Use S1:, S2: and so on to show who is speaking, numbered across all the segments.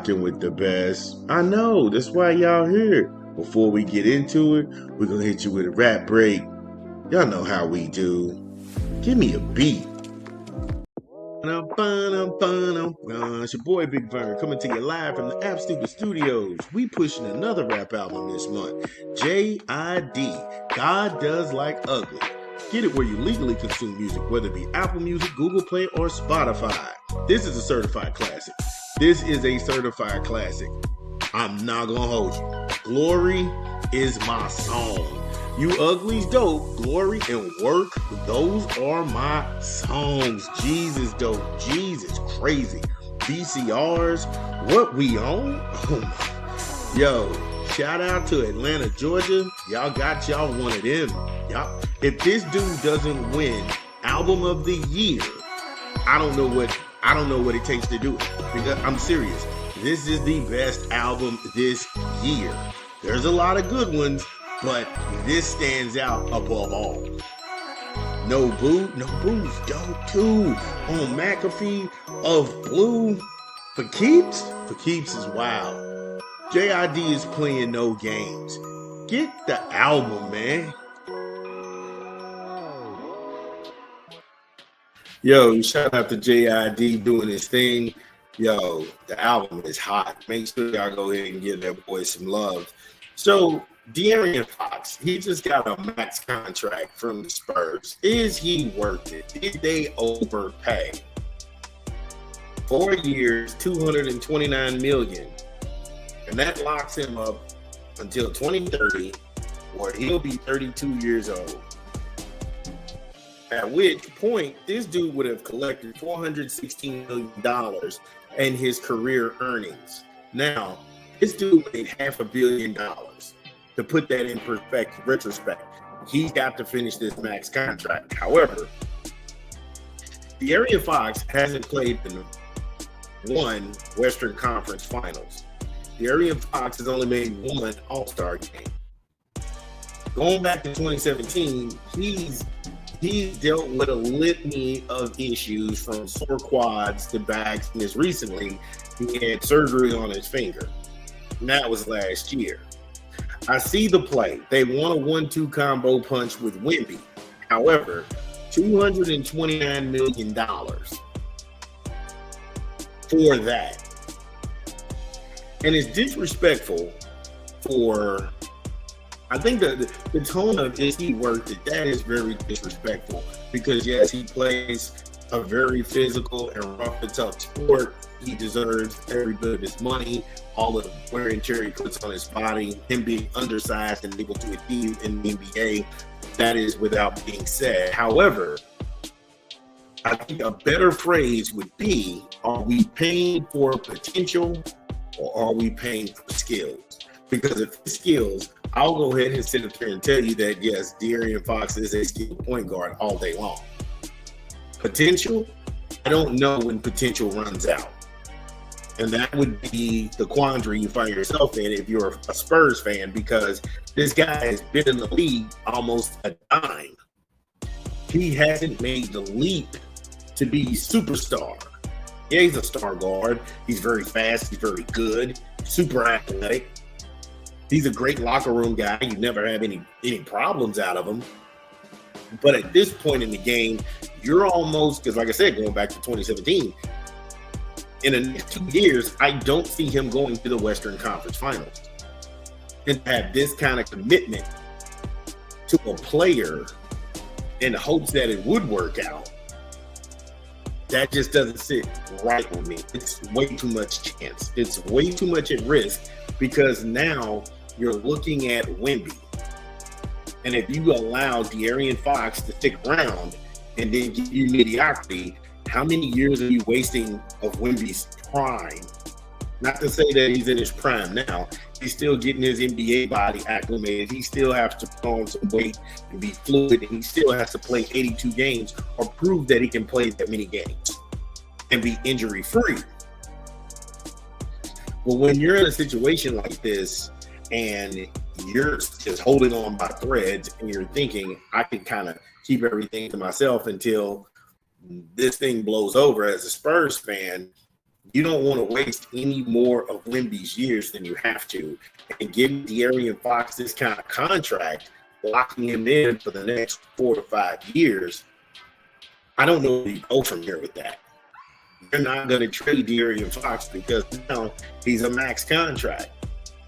S1: rocking with the best. I know, that's why y'all here. Before we get into it, we're gonna hit you with a rap break. Y'all know how we do. Give me a beat. It's your boy Big Vern coming to you live from the App Stupid Studios. We pushing another rap album this month. J.I.D. God Does Like Ugly. Get it where you legally consume music, whether it be Apple Music, Google Play, or Spotify. This is a certified classic. This is a certified classic. I'm not gonna hold you. Glory is my song. You Ugly's dope, Glory and Work, those are my songs. Jesus dope, Jesus crazy. VCRs, what we own? Oh my. Yo, shout out to Atlanta, Georgia. Y'all got y'all one of them. Y'all, if this dude doesn't win Album of the Year, I don't know what it takes to do it. Because I'm serious. This is the best album this year. There's a lot of good ones, but this stands out above all. No Boo's dope too. On McAfee of Blue. For keeps is wild. J.I.D. is playing no games. Get the album, man. Yo, shout out to J.I.D. doing his thing. Yo, the album is hot. Make sure y'all go ahead and give that boy some love. So, De'Aaron Fox, he just got a max contract from the Spurs. Is he worth it? Did they overpay? 4 years, $229 million. And that locks him up until 2030, where he'll be 32 years old. At which point, this dude would have collected $416 million in his career earnings. Now, this dude made $500 million. To put that in retrospect, he's got to finish this max contract. However, De'Aaron Fox hasn't played in one Western Conference Finals. De'Aaron Fox has only made one All-Star game. Going back to 2017, he's dealt with a litany of issues from sore quads to backs, and as recently, he had surgery on his finger. And that was last year. I see the play. They want a 1-2 combo punch with Wemby. However, $229 million for that. And it's disrespectful for, I think the tone of is he worth it? That is very disrespectful because yes, he plays a very physical and rough and tough sport. He deserves every bit of his money, all of the wear and tear he puts on his body, him being undersized and able to achieve in the NBA. That is without being said. However, I think a better phrase would be, are we paying for potential or are we paying for skills? Because if it's skills, I'll go ahead and sit up here and tell you that, yes, De'Aaron Fox is a skilled point guard all day long. Potential, I don't know when potential runs out. And that would be the quandary you find yourself in if you're a Spurs fan, because this guy has been in the league almost a dime. He hasn't made the leap to be superstar. Yeah, he's a star guard. He's very fast. He's very good. Super athletic. He's a great locker room guy. You never have any problems out of him. But at this point in the game, you're almost, because like I said, going back to 2017, in the next 2 years, I don't see him going to the Western Conference Finals. And have this kind of commitment to a player in the hopes that it would work out, that just doesn't sit right with me. It's way too much chance. It's way too much at risk because now you're looking at Wemby. And if you allow De'Aaron Fox to stick around and then give you mediocrity, how many years are you wasting of Wemby's prime? Not to say that he's in his prime now. He's still getting his NBA body acclimated. He still has to put on some weight and be fluid, and he still has to play 82 games or prove that he can play that many games and be injury-free. But when you're in a situation like this and you're just holding on by threads and you're thinking, I can kind of keep everything to myself until this thing blows over as a Spurs fan, You don't want to waste any more of Wemby's years than you have to. And giving De'Aaron Fox this kind of contract, locking him in for the next 4 to 5 years, I don't know where you go from here with that. You're not going to trade De'Aaron Fox because now he's a max contract.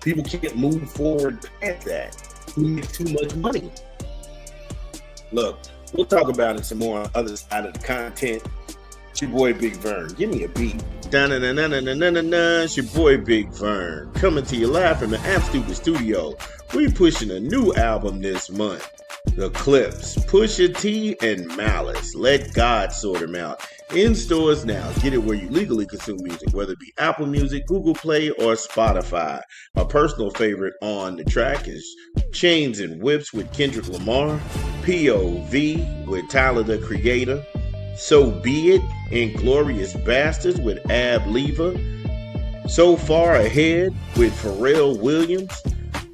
S1: People can't move forward past that. He makes too much money. Look, we'll talk about it some more on the other side of the content. It's your boy Big Vern. Give me a beat. It's your boy Big Vern coming to you live from the App Stupid Studio. We pushing a new album this month. The Clips, Pusha T, and Malice. Let God sort them out. In stores now. Get it where you legally consume music, whether it be Apple Music, Google Play, or Spotify. My personal favorite on the track is Chains and Whips with Kendrick Lamar, POV with Tyler the Creator, So Be It, Inglorious Bastards with Ab Lever, So Far Ahead with Pharrell Williams,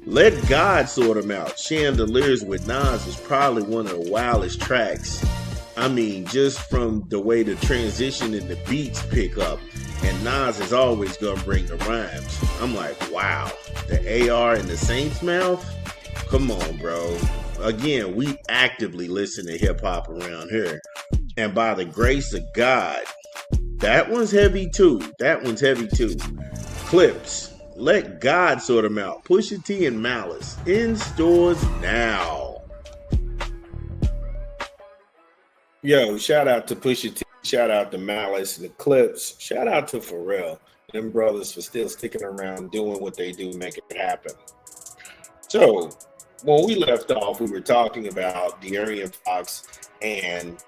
S1: Let God Sort 'Em Out. Chandeliers with Nas is probably one of the wildest tracks. I mean, just from the way the transition and the beats pick up, and Nas is always gonna bring the rhymes. I'm like, wow, the AR in the Saints mouth? Come on, bro. Again, we actively listen to hip hop around here. And by the grace of God, that one's heavy too. Clips, Let God Sort 'Em Out. Pusha T and Malice in stores now. Yo, shout out to Pusha T, shout out to Malice, the Clips, shout out to Pharrell, them brothers for still sticking around doing what they do, making it happen. So, when we left off, we were talking about De'Aaron Fox and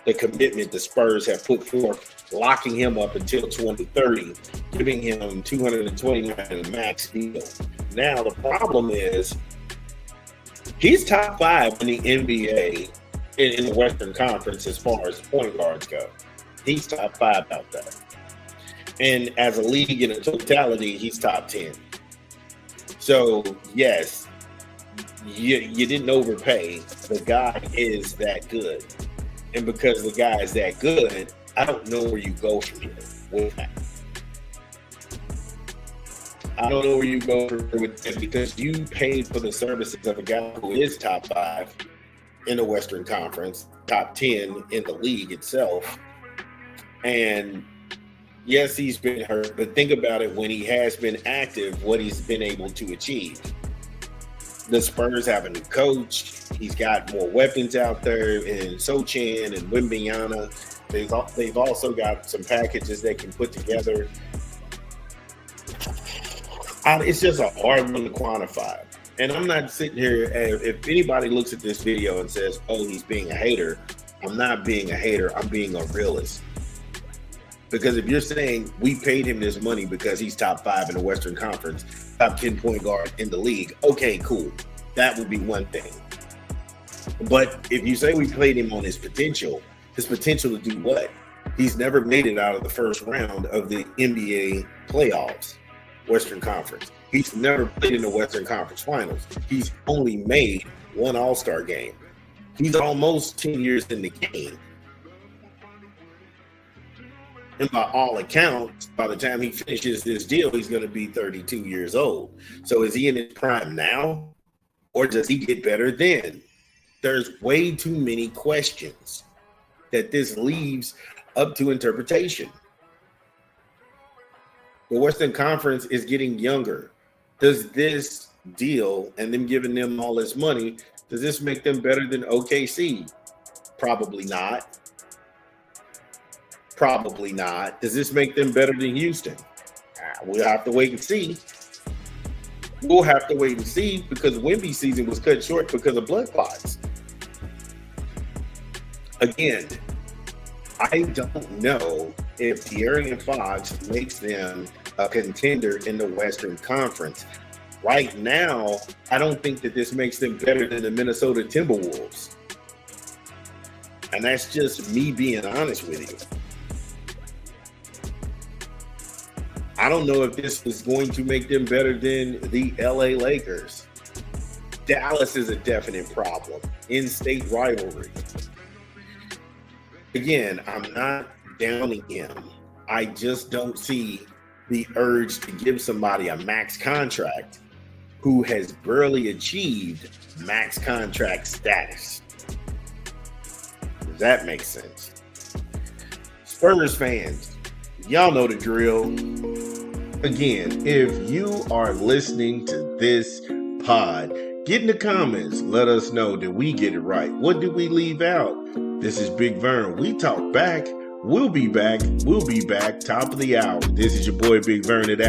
S1: the commitment the Spurs have put forth, locking him up until 2030, giving him $229 in a max deal. Now, the problem is he's top 5 in the NBA in the Western Conference as far as point guards go. He's top 5 out there. And as a league in a totality, he's top 10. So, yes, you didn't overpay. The guy is that good. And because the guy is that good, I don't know where you go from here with that. I don't know where you go with that because you paid for the services of a guy who is top 5 in the Western Conference, top 10 in the league itself. And yes, he's been hurt, but think about it, when he has been active, what he's been able to achieve. The Spurs have a new coach. He's got more weapons out there in Sochan and Wembanyama. They've also got some packages they can put together. It's just a hard one to quantify. And I'm not sitting here, if anybody looks at this video and says, oh, he's being a hater, I'm not being a hater, I'm being a realist. Because if you're saying we paid him this money because he's top 5 in the Western Conference, top 10 point guard in the league, okay, cool. That would be one thing. But if you say we paid him on his potential to do what? He's never made it out of the first round of the NBA playoffs, Western Conference. He's never played in the Western Conference Finals. He's only made one All-Star game. He's almost 10 years in the game. And by all accounts, by the time he finishes this deal, he's going to be 32 years old. So is he in his prime now? Or does he get better then? There's way too many questions that this leaves up to interpretation. The Western Conference is getting younger. Does this deal and them giving them all this money, does this make them better than OKC? Probably not. Probably not. Does this make them better than Houston? We'll have to wait and see. We'll have to wait and see because Wemby's season was cut short because of blood clots. Again, I don't know if De'Aaron Fox makes them a contender in the Western Conference. Right now, I don't think that this makes them better than the Minnesota Timberwolves. And that's just me being honest with you. I don't know if this is going to make them better than the LA Lakers. Dallas is a definite problem. In-state rivalry. Again, I'm not downing him. I just don't see the urge to give somebody a max contract who has barely achieved max contract status. Does that make sense? Spurs fans, y'all know the drill. Again, if you are listening to this pod, get in the comments. Let us know that we get it right. What did we leave out? This is Big Vern. We talk back. We'll be back. Top of the hour. This is your boy Big Vern at